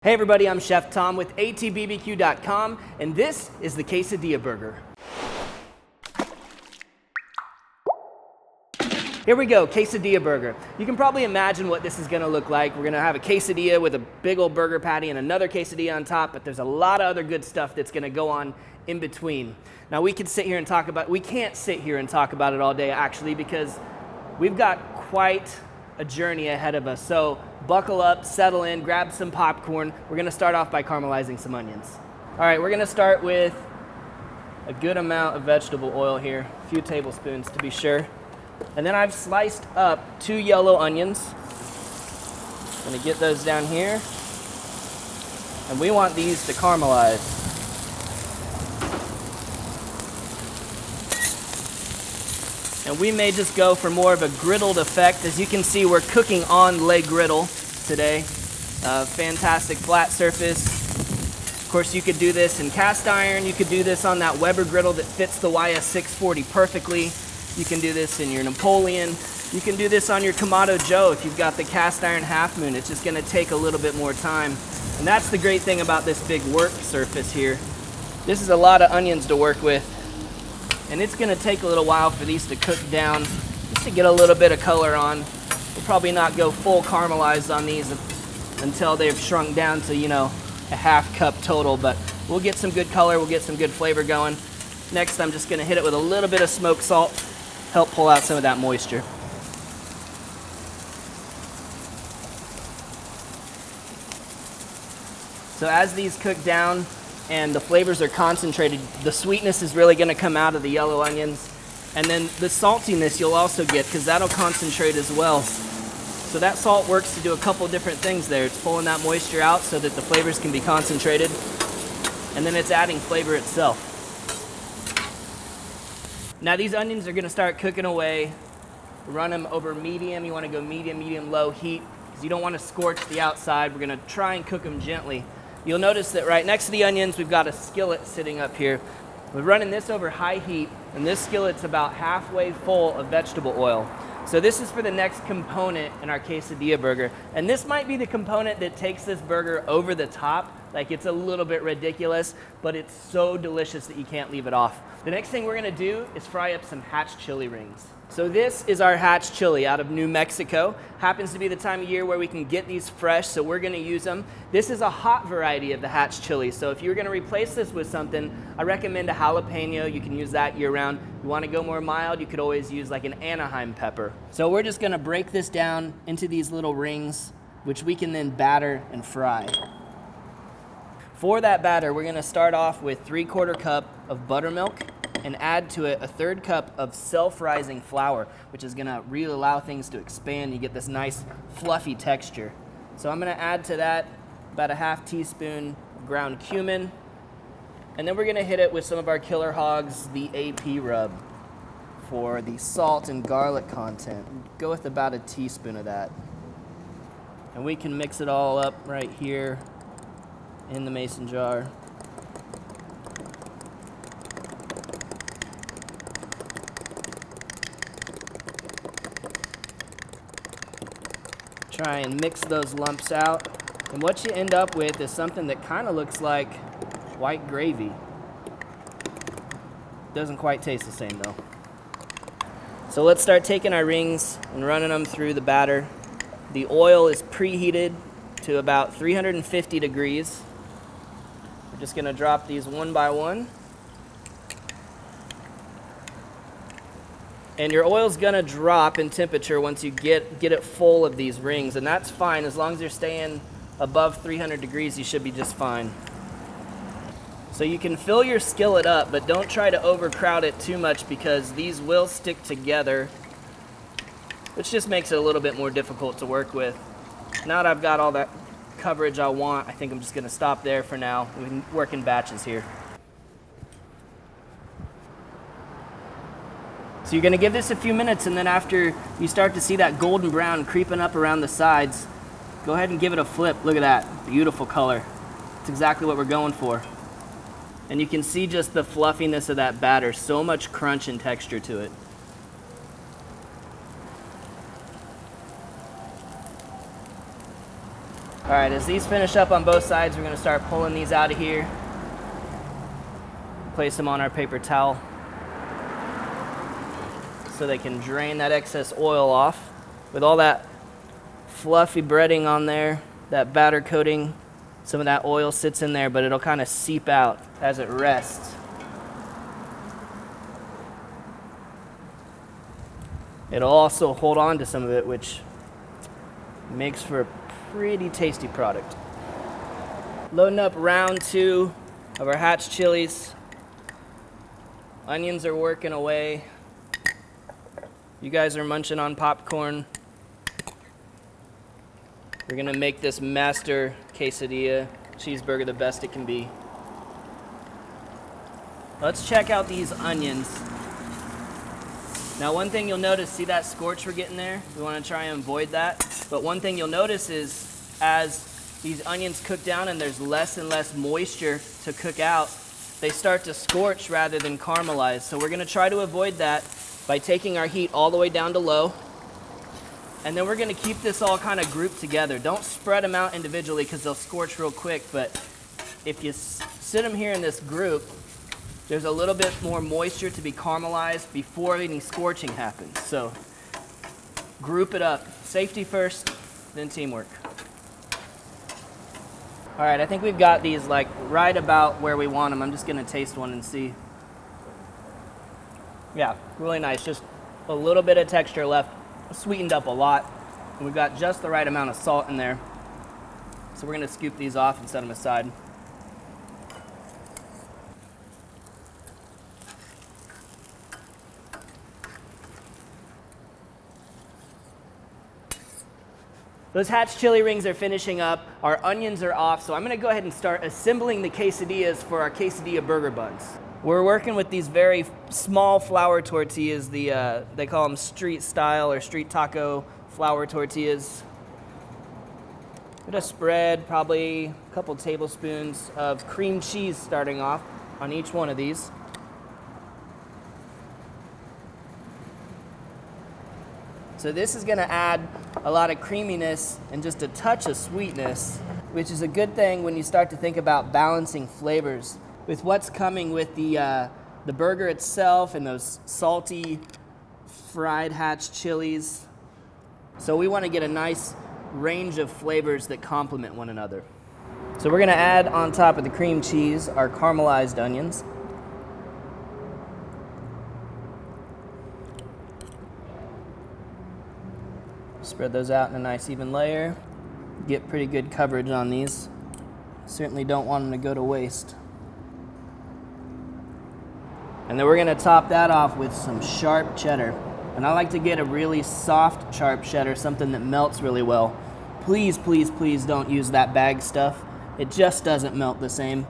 Hey everybody, I'm Chef Tom with atbbq.com, and this is the Quesadilla Burger. Here we go, Quesadilla Burger. You can probably imagine what this is gonna look like. We're gonna have a quesadilla with a big old burger patty and another quesadilla on top, but there's a lot of other good stuff that's gonna go on in between. Now we can't sit here and talk about it all day actually, because we've got quite a journey ahead of us. So buckle up, settle in, grab some popcorn. We're gonna start off by caramelizing some onions. All right, we're gonna start with a good amount of vegetable oil here, a few tablespoons to be sure. And then I've sliced up 2 yellow onions. I'm gonna get those down here. And we want these to caramelize. And we may just go for more of a griddled effect. As you can see, we're cooking on Le Griddle today. Fantastic flat surface. Of course, you could do this in cast iron. You could do this on that Weber griddle that fits the YS640 perfectly. You can do this in your Napoleon. You can do this on your Kamado Joe if you've got the cast iron half moon. It's just gonna take a little bit more time. And that's the great thing about this big work surface here. This is a lot of onions to work with. And it's gonna take a little while for these to cook down, just to get a little bit of color on. We'll probably not go full caramelized on these until they've shrunk down to, a half cup total, but we'll get some good color, we'll get some good flavor going. Next, I'm just gonna hit it with a little bit of smoked salt, help pull out some of that moisture. So as these cook down, and the flavors are concentrated, the sweetness is really gonna come out of the yellow onions. And then the saltiness you'll also get, because that'll concentrate as well. So that salt works to do a couple different things there. It's pulling that moisture out so that the flavors can be concentrated. And then it's adding flavor itself. Now these onions are gonna start cooking away. Run them over medium. You wanna go medium, low heat, because you don't wanna scorch the outside. We're gonna try and cook them gently. You'll notice that right next to the onions, we've got a skillet sitting up here. We're running this over high heat, and this skillet's about halfway full of vegetable oil. So this is for the next component in our quesadilla burger. And this might be the component that takes this burger over the top. Like, it's a little bit ridiculous, but it's so delicious that you can't leave it off. The next thing we're gonna do is fry up some hatch chili rings. So this is our hatch chili out of New Mexico. Happens to be the time of year where we can get these fresh, so we're gonna use them. This is a hot variety of the hatch chili, so if you're gonna replace this with something, I recommend a jalapeno. You can use that year round. If you wanna go more mild, you could always use like an Anaheim pepper. So we're just gonna break this down into these little rings, which we can then batter and fry. For that batter, we're gonna start off with 3/4 cup of buttermilk and add to it a 1/3 cup of self-rising flour, which is gonna really allow things to expand. You get this nice fluffy texture. So I'm gonna add to that about a 1/2 teaspoon ground cumin, and then we're gonna hit it with some of our Killer Hogs, the AP rub, for the salt and garlic content. Go with about a teaspoon of that. And we can mix it all up right here in the mason jar. Try and mix those lumps out. And what you end up with is something that kind of looks like white gravy. Doesn't quite taste the same though. So let's start taking our rings and running them through the batter. The oil is preheated to about 350 degrees. We're just gonna drop these one by one. And your oil's gonna drop in temperature once you get it full of these rings, and that's fine. As long as you're staying above 300 degrees, you should be just fine. So you can fill your skillet up, but don't try to overcrowd it too much because these will stick together, which just makes it a little bit more difficult to work with. Now that I've got all that coverage I want, I think I'm just gonna stop there for now. We can work in batches here. So you're gonna give this a few minutes, and then after you start to see that golden brown creeping up around the sides, go ahead and give it a flip. Look at that, beautiful color. It's exactly what we're going for. And you can see just the fluffiness of that batter, so much crunch and texture to it. All right, as these finish up on both sides, we're gonna start pulling these out of here. Place them on our paper towel so they can drain that excess oil off. With all that fluffy breading on there, that batter coating, some of that oil sits in there, but it'll kind of seep out as it rests. It'll also hold on to some of it, which makes for a pretty tasty product. Loading up round 2 of our hatch chilies. Onions are working away. You guys are munching on popcorn. We're gonna make this master quesadilla cheeseburger the best it can be. Let's check out these onions. Now, one thing you'll notice, see that scorch we're getting there? We want to try and avoid that. But one thing you'll notice is as these onions cook down and there's less and less moisture to cook out, they start to scorch rather than caramelize. So we're going to try to avoid that by taking our heat all the way down to low. And then we're going to keep this all kind of grouped together. Don't spread them out individually because they'll scorch real quick. But if you sit them here in this group, there's a little bit more moisture to be caramelized before any scorching happens. So group it up. Safety first, then teamwork. All right, I think we've got these like right about where we want them. I'm just gonna taste one and see. Yeah, really nice. Just a little bit of texture left, sweetened up a lot. And we've got just the right amount of salt in there. So we're gonna scoop these off and set them aside. Those hatch chili rings are finishing up. Our onions are off, so I'm gonna go ahead and start assembling the quesadillas for our quesadilla burger buns. We're working with these very small flour tortillas. They call them street style or street taco flour tortillas. I'm gonna spread probably a couple tablespoons of cream cheese starting off on each one of these. So this is gonna add a lot of creaminess and just a touch of sweetness, which is a good thing when you start to think about balancing flavors with what's coming with the burger itself and those salty fried hatch chilies. So we wanna get a nice range of flavors that complement one another. So we're gonna add on top of the cream cheese our caramelized onions. Spread those out in a nice even layer. Get pretty good coverage on these. Certainly don't want them to go to waste. And then we're gonna top that off with some sharp cheddar. And I like to get a really soft sharp cheddar, something that melts really well. Please, please, please don't use that bag stuff. It just doesn't melt the same.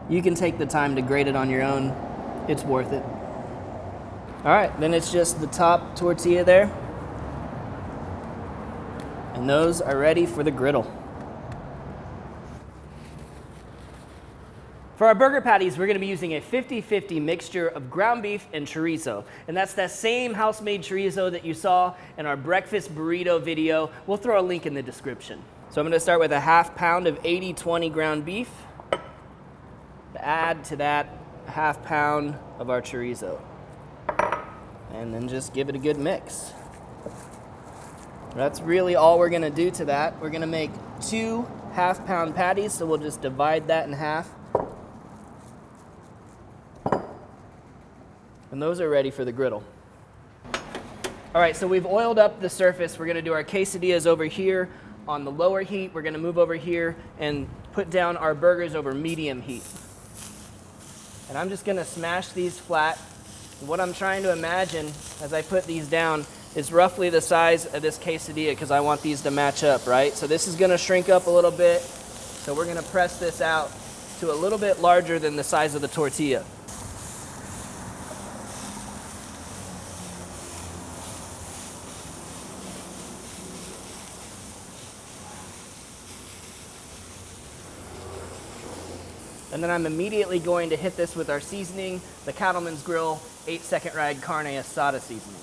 You can take the time to grate it on your own. It's worth it. All right, then it's just the top tortilla there. And those are ready for the griddle. For our burger patties, we're gonna be using a 50-50 mixture of ground beef and chorizo. And that's that same house-made chorizo that you saw in our breakfast burrito video. We'll throw a link in the description. So I'm gonna start with a half pound of 80-20 ground beef. Add to that a half pound of our chorizo. And then just give it a good mix. That's really all we're gonna do to that. We're gonna make 2 half-pound patties, so we'll just divide that in half. And those are ready for the griddle. All right, so we've oiled up the surface. We're gonna do our quesadillas over here on the lower heat. We're gonna move over here and put down our burgers over medium heat. And I'm just gonna smash these flat. What I'm trying to imagine as I put these down is roughly the size of this quesadilla because I want these to match up, right? So this is gonna shrink up a little bit. So we're gonna press this out to a little bit larger than the size of the tortilla. And then I'm immediately going to hit this with our seasoning, the Cattleman's Grill 8-second ride carne asada seasoning.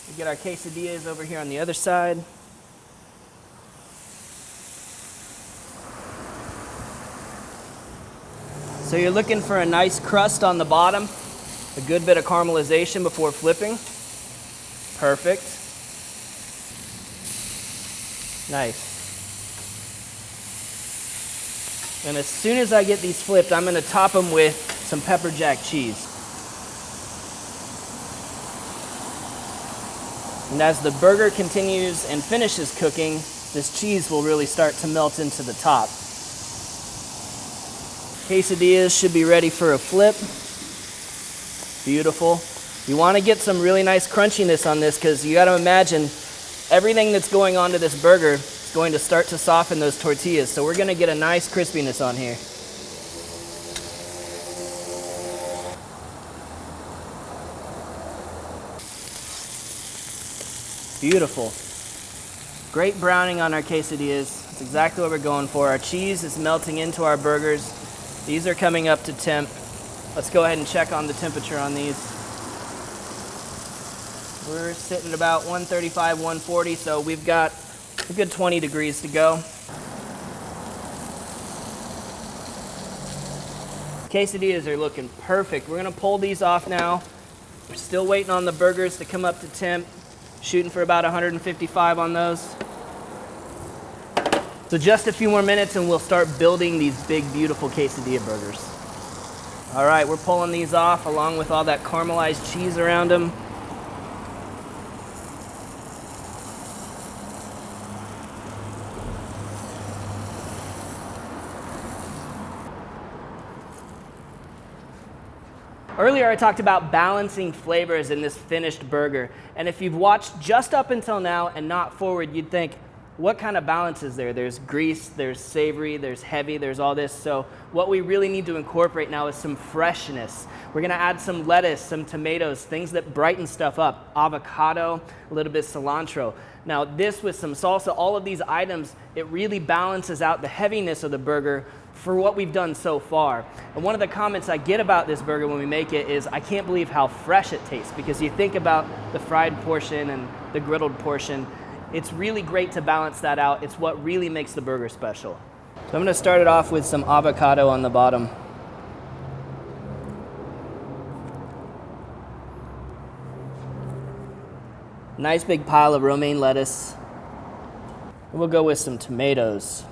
We get our quesadillas over here on the other side. So you're looking for a nice crust on the bottom, a good bit of caramelization before flipping. Perfect. Nice. And as soon as I get these flipped, I'm going to top them with some pepper jack cheese. And as the burger continues and finishes cooking, this cheese will really start to melt into the top. Quesadillas should be ready for a flip. Beautiful. You want to get some really nice crunchiness on this because you got to imagine everything that's going on to this burger is going to start to soften those tortillas. So we're going to get a nice crispiness on here. Beautiful. Great browning on our quesadillas. That's exactly what we're going for. Our cheese is melting into our burgers. These are coming up to temp. Let's go ahead and check on the temperature on these. We're sitting at about 135, 140, so we've got a good 20 degrees to go. Quesadillas are looking perfect. We're gonna pull these off now. We're still waiting on the burgers to come up to temp. Shooting for about 155 on those. So just a few more minutes and we'll start building these big, beautiful quesadilla burgers. All right, we're pulling these off along with all that caramelized cheese around them. Earlier I talked about balancing flavors in this finished burger. And if you've watched just up until now and not forward, you'd think, what kind of balance is there? There's grease, there's savory, there's heavy, there's all this. So what we really need to incorporate now is some freshness. We're gonna add some lettuce, some tomatoes, things that brighten stuff up. Avocado, a little bit of cilantro. Now this with some salsa, all of these items, it really balances out the heaviness of the burger for what we've done so far. And one of the comments I get about this burger when we make it is, I can't believe how fresh it tastes, because you think about the fried portion and the griddled portion. It's really great to balance that out. It's what really makes the burger special. So I'm gonna start it off with some avocado on the bottom. Nice big pile of romaine lettuce. And we'll go with some tomatoes.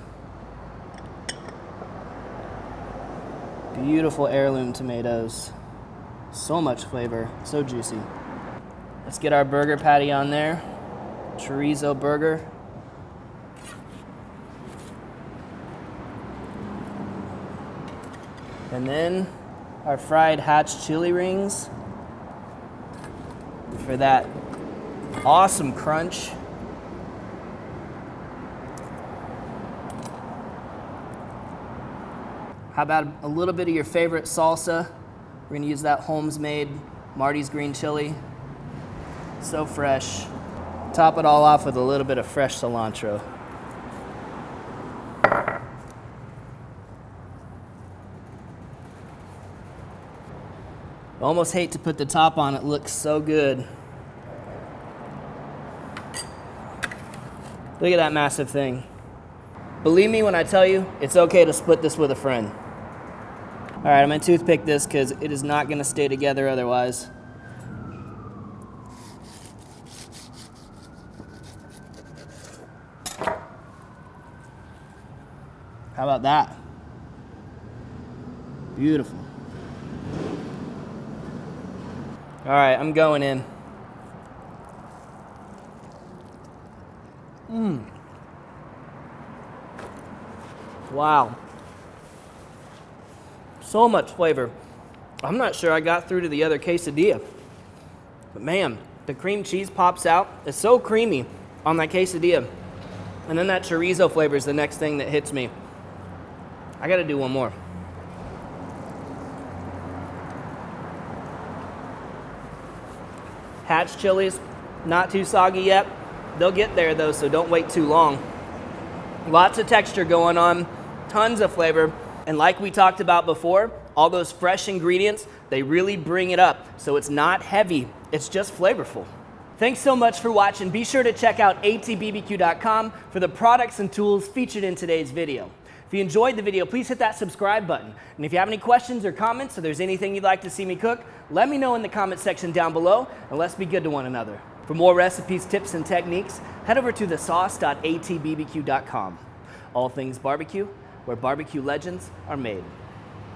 Beautiful heirloom tomatoes. So much flavor, so juicy. Let's get our burger patty on there. Chorizo burger. And then our fried hatch chili rings for that awesome crunch. How about a little bit of your favorite salsa? We're gonna use that Holmes-made Marty's green chili. So fresh. Top it all off with a little bit of fresh cilantro. I almost hate to put the top on, it looks so good. Look at that massive thing. Believe me when I tell you, it's okay to split this with a friend. All right, I'm gonna toothpick this because it is not gonna stay together otherwise. How about that? Beautiful. All right, I'm going in. Wow. So much flavor. I'm not sure I got through to the other quesadilla. But man, the cream cheese pops out. It's so creamy on that quesadilla. And then that chorizo flavor is the next thing that hits me. I gotta do one more. Hatch chilies, not too soggy yet. They'll get there though, so don't wait too long. Lots of texture going on, tons of flavor. And like we talked about before, all those fresh ingredients, they really bring it up. So it's not heavy, it's just flavorful. Thanks so much for watching. Be sure to check out atbbq.com for the products and tools featured in today's video. If you enjoyed the video, please hit that subscribe button. And if you have any questions or comments, or there's anything you'd like to see me cook, let me know in the comment section down below, and let's be good to one another. For more recipes, tips, and techniques, head over to thesauce.atbbq.com. All things barbecue, where barbecue legends are made.